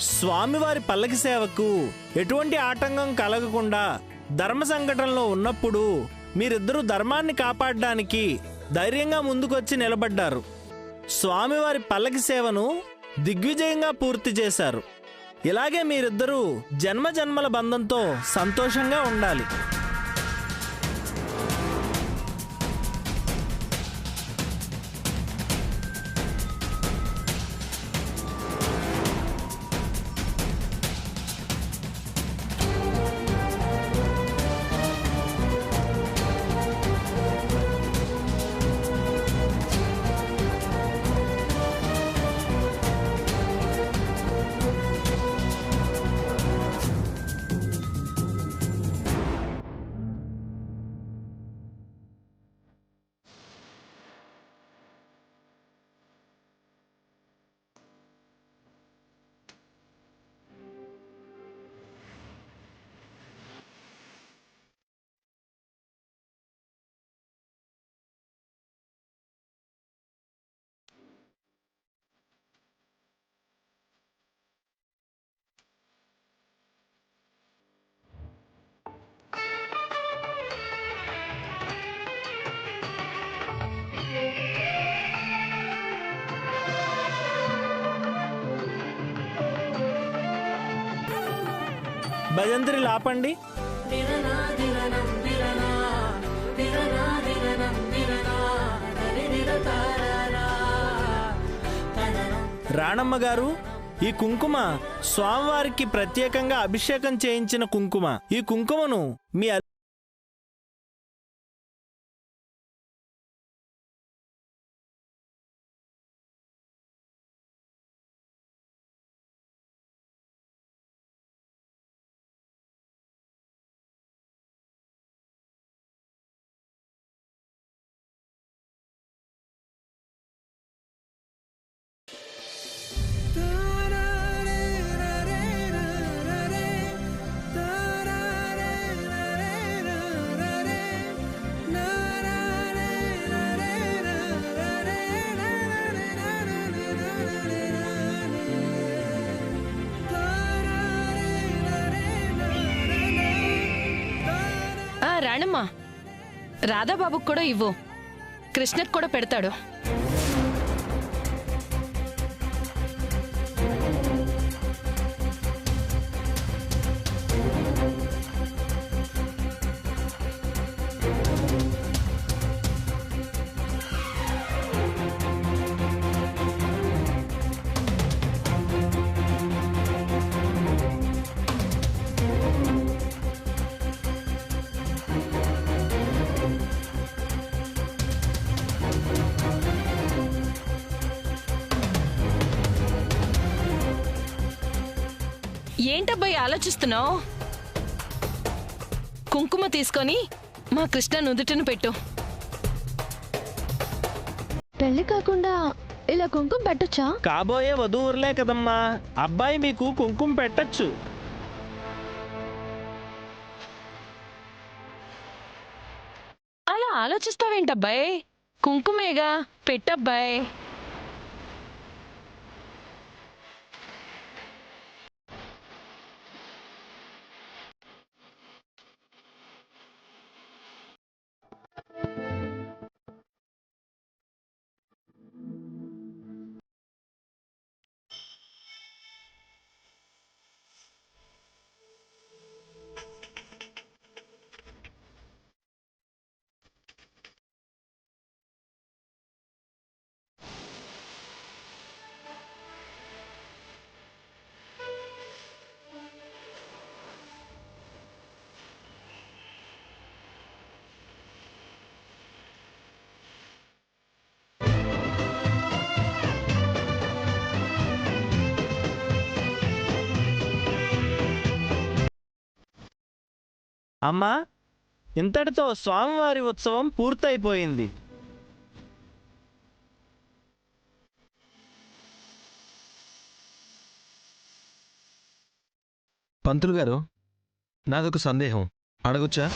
స్వామివారి పల్లకి సేవకు ఎటువంటి ఆటంకం కలగకుండా ధర్మ సంకటంలో ఉన్నప్పుడు మీరిద్దరూ ధర్మాన్ని కాపాడడానికి ధైర్యంగా ముందుకొచ్చి నిలబడ్డారు. స్వామివారి పల్లకి సేవను దిగ్విజయంగా పూర్తి చేశారు. ఇలాగే మీరిద్దరూ జన్మ జన్మల బంధంతో సంతోషంగా ఉండాలి. భజంత్రి లాపండి. రాణమ్మ గారు, ఈ కుంకుమ స్వామివారికి ప్రత్యేకంగా అభిషేకం చేయించిన కుంకుమ. ఈ కుంకుమను మీ రాణమ్మ, రాధాబాబుకు కూడా ఇవ్వు, కృష్ణకు కూడా పెడతాడు. ఏంటబ్బాయి ఆలోచిస్తున్నావు? కుంకుమ తీసుకొని మా కృష్ణ నుదుటిని పెట్టు. పెళ్లి కాకుండా ఇలా కుంకుమ పెట్టొచ్చా? కాబోయే వధూవులే కదమ్మా, అబ్బాయి మీకు కుంకుమ పెట్టచ్చు. అలా ఆలోచిస్తావేంటబ్బాయి? కుంకుమేగా, పెట్టబ్బాయి. అమ్మా, ఇంతటితో స్వామివారి ఉత్సవం పూర్తయిపోయింది. పంతులు గారు, నాదొక సందేహం, అడగొచ్చా?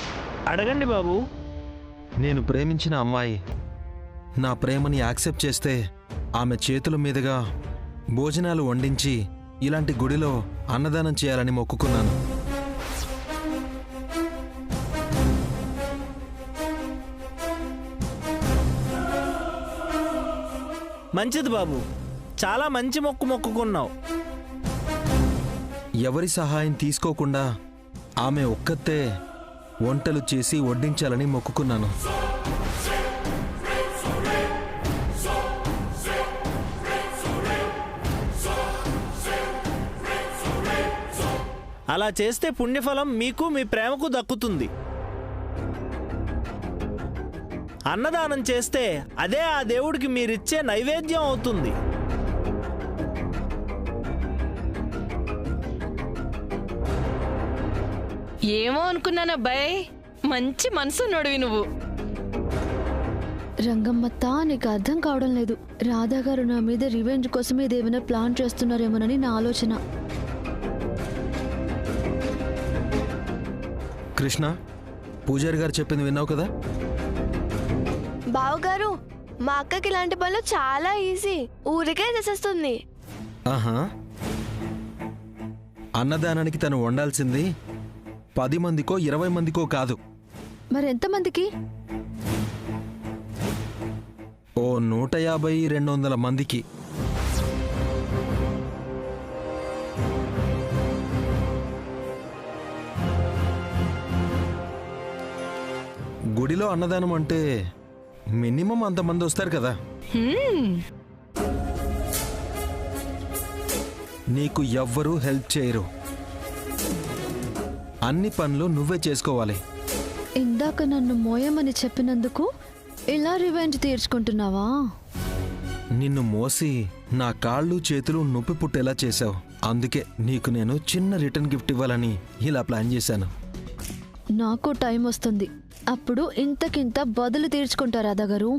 అడగండి బాబు. నేను ప్రేమించిన అమ్మాయి నా ప్రేమని యాక్సెప్ట్ చేస్తే ఆమె చేతుల మీదుగా భోజనాలు వండించి ఇలాంటి గుడిలో అన్నదానం చేయాలని మొక్కుకున్నాను. మంచిది బాబు, చాలా మంచి మొక్కు మొక్కుకున్నావు. ఎవరి సహాయం తీసుకోకుండా ఆమె ఒక్కతే వంటలు చేసి వడ్డించాలని మొక్కుకున్నాను. అలా చేస్తే పుణ్యఫలం మీకు మీ ప్రేమకు దక్కుతుంది. అన్నదానం చేస్తే అదే ఆ దేవుడికి మీరిచ్చే నైవేద్యం అవుతుంది. ఏమో అనుకున్నానబ్బాయ్, మంచి మనసున్నోడివి నువ్వు. రంగమ్మత్త, నీకు అర్థం కావడం లేదు. రాధా గారు నా మీద రివెంజ్ కోసం ఇదేమైనా ప్లాన్ చేస్తున్నారేమోనని నా ఆలోచన. కృష్ణ, పూజారి గారు చెప్పింది విన్నావు కదా? బావగారు, మా అక్కకి ఇలాంటి పనులు చాలా ఈజీ, ఊరికే చేసేస్తుంది. ఆహా, అన్నదానానికి తను వండాల్సింది 10 మందికో 20 మందికో కాదు, మరెంతమందికి? ఓ 150-200 మందికి. గుడిలో అన్నదానం అంటే మినిమం అంతమంది వస్తారు కదా. నీకు ఎవ్వరూ హెల్ప్ చేయరు. అన్ని పనులు నువ్వే చేసుకోవాలి. ఇందాక నన్ను మోయమని చెప్పినందుకు ఇలా రివెంజ్ తీర్చుకుంటున్నావా? నిన్ను మోసి నా కాళ్ళు చేతులు నొప్పి పుట్టేలా చేశావు. అందుకే నీకు నేను చిన్న రిటర్న్ గిఫ్ట్ ఇవ్వాలని ఇలా ప్లాన్ చేశాను. నాకు టైం వస్తుంది, అప్పుడు ఇంతకింత బదులు తీర్చుకుంటా రాధా గారు.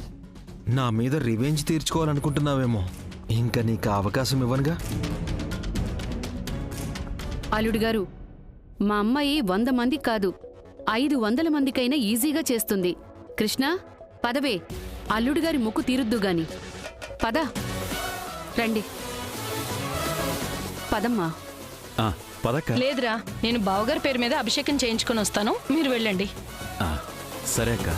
నా మీద రివెంజ్ తీర్చుకోవాలనుకుంటున్నావేమో. ఇంకా నీకు అవకాశం ఇవ్వనుగా. అల్లుడు గారు, మా అమ్మాయి 100 మంది కాదు 500 మందికైనా ఈజీగా చేస్తుంది. కృష్ణ, పదవే, అల్లుడు గారి మొక్కు తీరుద్దు గాని. పద, రండి, పదమ్మా. పదక్క. లేదురా, నేను బావగారి పేరు మీద అభిషేకం చేయించుకొని వస్తాను, మీరు వెళ్ళండి. సరే అక్క.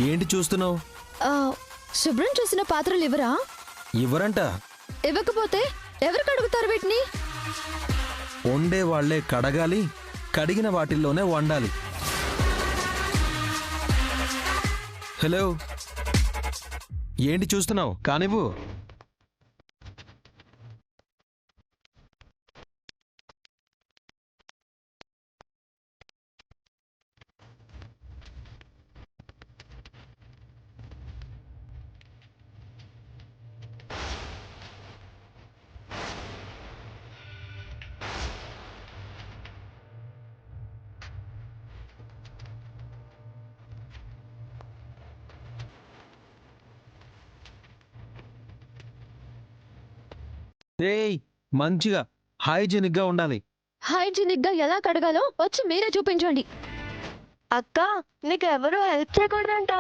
ఏంటి చూస్తున్నావు? శుభ్రం చేసిన పాత్రలు ఇవ్వరా? ఇవ్వరంట. ఇవ్వకపోతే ఎవరు కడుగుతారు వీటిని? వండే వాళ్లే కడగాలి, కడిగిన వాటిల్లోనే వండాలి. హలో, ఏంటి చూస్తున్నావు? కానివ్వు. ఏయ్, మంచిగా హైజీనిక్ గా ఉండాలి. హైజీనిక్ గా ఎలా కడగాలో వచ్చి మీరే చూపించండి. అక్క, నీకు ఎవరు హెల్ప్ చేయకూడదంట.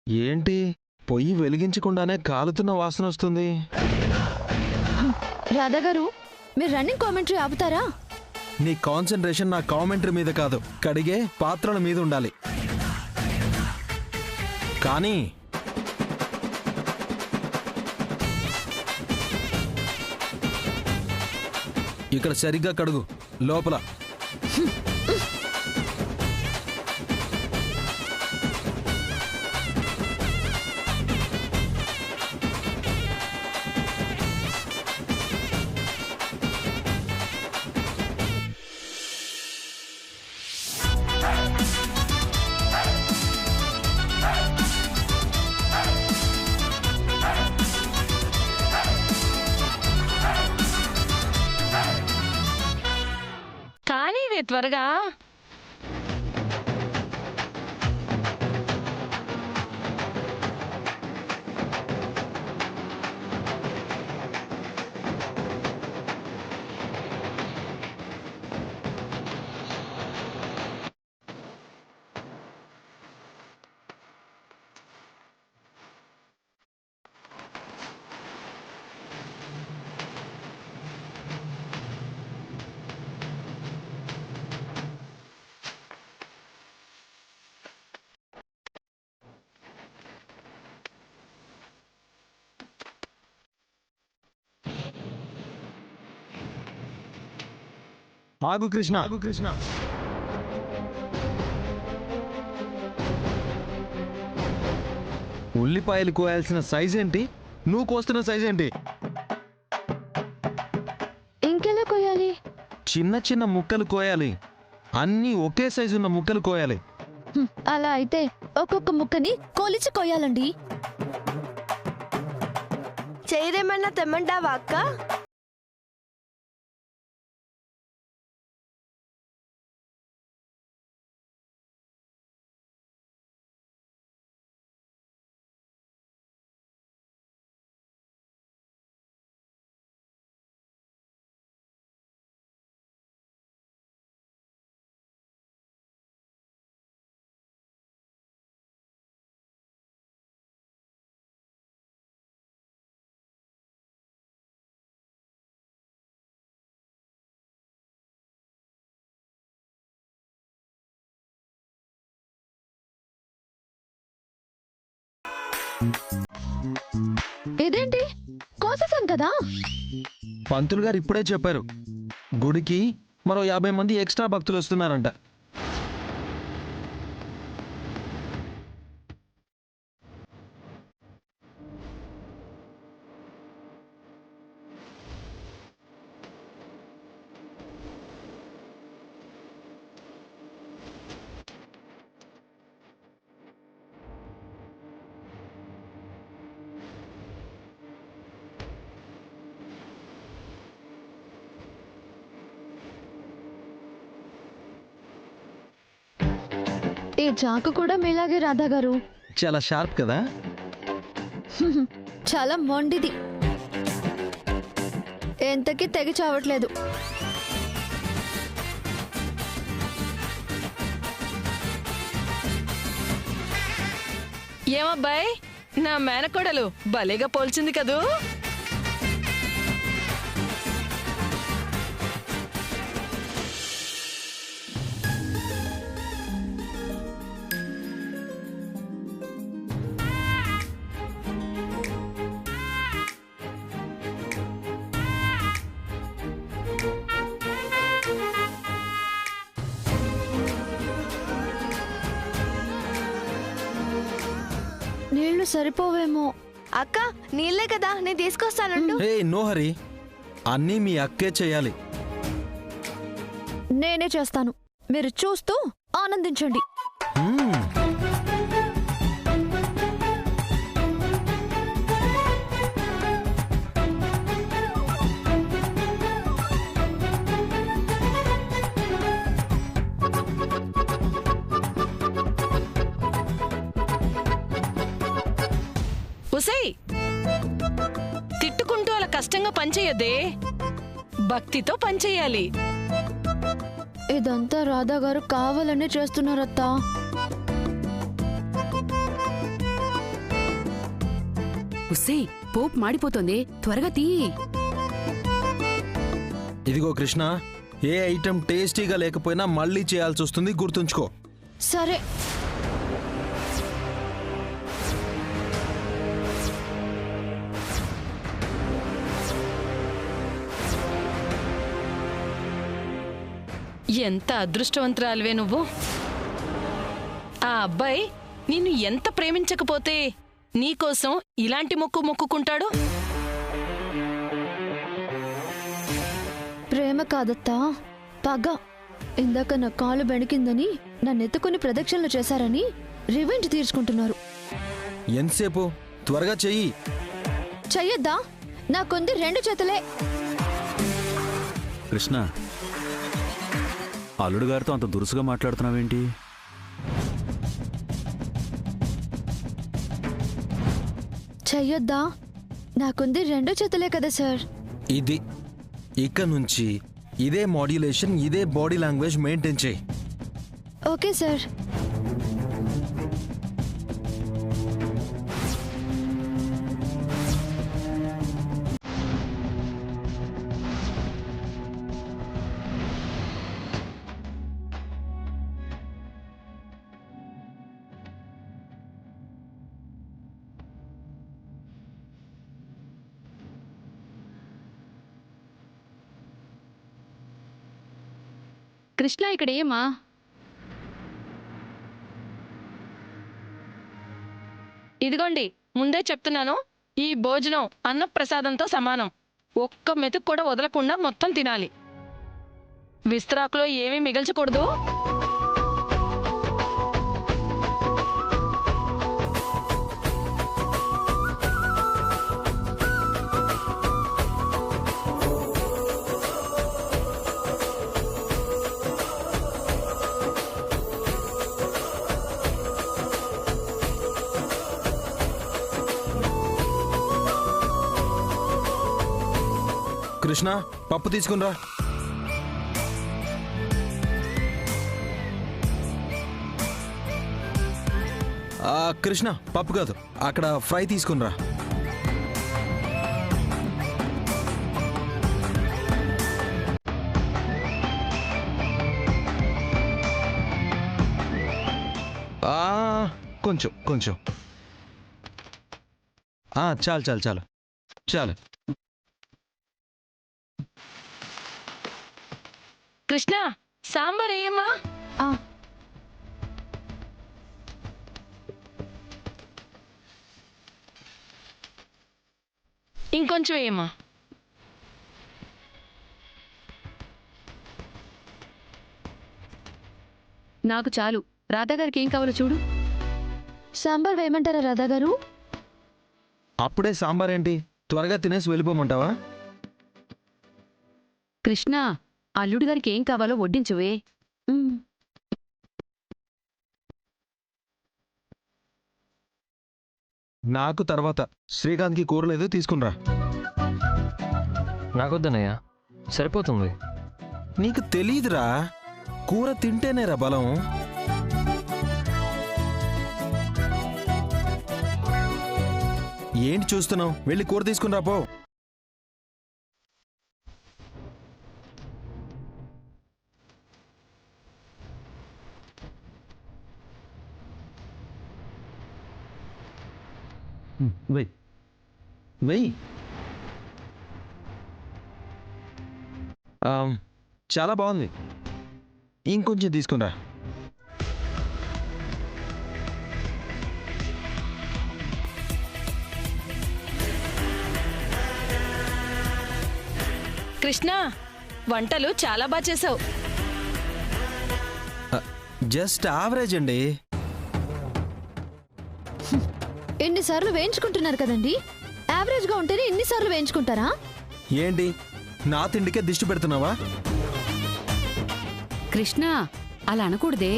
ఏంటి, పొయ్యి వెలిగించకుండానే కాలుతున్న వాసన వస్తుంది. రాధా గారు, మీరు రన్నింగ్ కామెంటరీ ఆపుతారా? నీ కాన్సంట్రేషన్ నా కామెంటరీ మీద కాదు, కడిగే పాత్రల మీద ఉండాలి. కానీ ఇక్కడ సరిగ్గా కడుగు లోపల. కానీ త్వరగా. ఆగు కృష్ణ, ఆగు కృష్ణ. ఉల్లిపాయలు కోయాల్సిన సైజ్ ఏంటి, నువ్వు కోస్తున్న సైజ్ ఏంటి? ఇంకెలా కొయ్యాలి? చిన్న చిన్న ముక్కలు కోయాలి. అన్నీ ఒకే సైజు ఉన్న ముక్కలు కోయాలి. అలా అయితే ఒక్కొక్క ముక్కని కొలిచి కొయ్యాలండి. చేయరేమన్నా తెమ్మంటావా అక్క? ఇదేంటి, కోసేసాం కదా? పంతులు గారు ఇప్పుడే చెప్పారు, గుడికి మరో 50 మంది ఎక్స్ట్రా భక్తులు వస్తున్నారంట. ఈ చాకు కూడా మీలాగే రాధా గారు. చాలా షార్ప్ కదా? చాలా మొండిది, ఎంతకి తెగి చావట్లేదు. ఏమబ్బాయి, నా మేనకోడలు భలేగా పోల్చింది కదూ. నీళ్లు సరిపోవేమో. అక్క నీళ్ళే కదా, నేను తీసుకొస్తానంటూ. హే నో హరి, అన్నీ మీ అక్కే చేయాలి. నేనే చేస్తాను, మీరు చూస్తూ ఆనందించండి. ఉసై, తిట్టుకుంటూ అలా కష్టంగా పనిచేయొద్దే, భక్తితో పనిచేయాలి. ఇదంతా రాధా గారు కావాలనే చేస్తున్నారత్తా. ఉస్సే, పోపు మాడిపోతుంది, త్వరగా తీ. ఇదిగో కృష్ణ, ఏ ఐటెం టేస్టీగా లేకపోయినా మళ్ళీ చేయాల్సి వస్తుంది, గుర్తుంచుకో. సరే. ఎంత అదృష్టవంతురాలివే నువ్వు. ఆ అబ్బాయి నిన్ను ఎంత ప్రేమించకపోతే నీకోసం ఇలాంటి మొక్కు మొక్కుకుంటాడు. ప్రేమ కాదత్తా, పగ. ఇందాక నా కాలు బెణికిందని నన్నెత్తుకుని ప్రదక్షిణలు చేశారని రివెంజ్ తీర్చుకుంటున్నారు. ఎంతసేపు? త్వరగా చెయ్యి. చెయ్యొద్దా? నాకుంది 2 చేతులే. కృష్ణ, అల్లుడు గారితో అంత దురుసుగా మాట్లాడుతున్నావేంటి? చెయ్యొద్దా? నాకుంది 2 చేతులే కదా సార్. ఇది ఇక నుంచి ఇదే మాడ్యులేషన్, ఇదే బాడీ లాంగ్వేజ్ మెయింటైన్ చేయి. Okay sir. కృష్ణ ఇక్కడ ఏమా? ఇదిగోండి, ముందే చెప్తున్నాను, ఈ భోజనం అన్నప్రసాదంతో సమానం. ఒక్క మెతుకు కూడా వదలకుండా మొత్తం తినాలి. విస్తరాకులో ఏమీ మిగల్చకూడదు. కృష్ణ, పప్పు తీసుకునిరా. కృష్ణ, పప్పు కాదు, అక్కడ ఫ్రై తీసుకునిరా. కొంచెం కొంచెం. చాలు చాలు చాలు చాలు. కృష్ణ, సాంబార్ ఏమా? ఇంకొంచెం ఏమా? నాకు చాలు. రాధాగారికి ఏం కావాలో చూడు. సాంబార్ వేయమంటారా రాధా గారు? అప్పుడే సాంబార్ ఏంటి? త్వరగా తినేసి వెళ్ళిపోమంటావా? కృష్ణ, అల్లుడు గారికి ఏం కావాలో వడ్డించువే. నాకు తర్వాత. శ్రీకాంత్కి కూర లేదు, తీసుకునిరా. నాకొద్దనయ్యా, సరిపోతుంది. నీకు తెలీదురా, కూర తింటేనేరా బలం. ఏంటి చూస్తున్నావు? వెళ్ళి కూర తీసుకునిరా పో. వెయ్ వెయ్. చాలా బాగుంది, ఇంకొంచెం తీసుకునిరా. కృష్ణ, వంటలు చాలా బాగా చేసావు. జస్ట్ యావరేజ్ అండి. ఎన్నిసార్లు వేయించుకుంటున్నారు కదండి? యావరేజ్ గా ఉంటేనే ఇన్నిసార్లు వేయించుకుంటారా? ఏంటి, నా తిండికే దిష్టి పెడుతున్నావా? కృష్ణ, అలా అనకూడదే.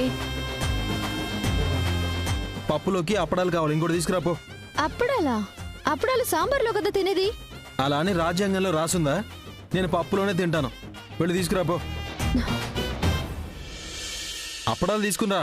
పప్పులోకి అప్పడాలు కావాలి, ఇంకోటి తీసుకురాపో. అప్పుడాలా? అప్పుడాలు సాంబార్లో కదా తినేది. అలా అని రాజ్యాంగంలో రాసుందా? నేను పప్పులోనే తింటాను. వెళ్ళి తీసుకురాపో. అప్పడాలు తీసుకురా.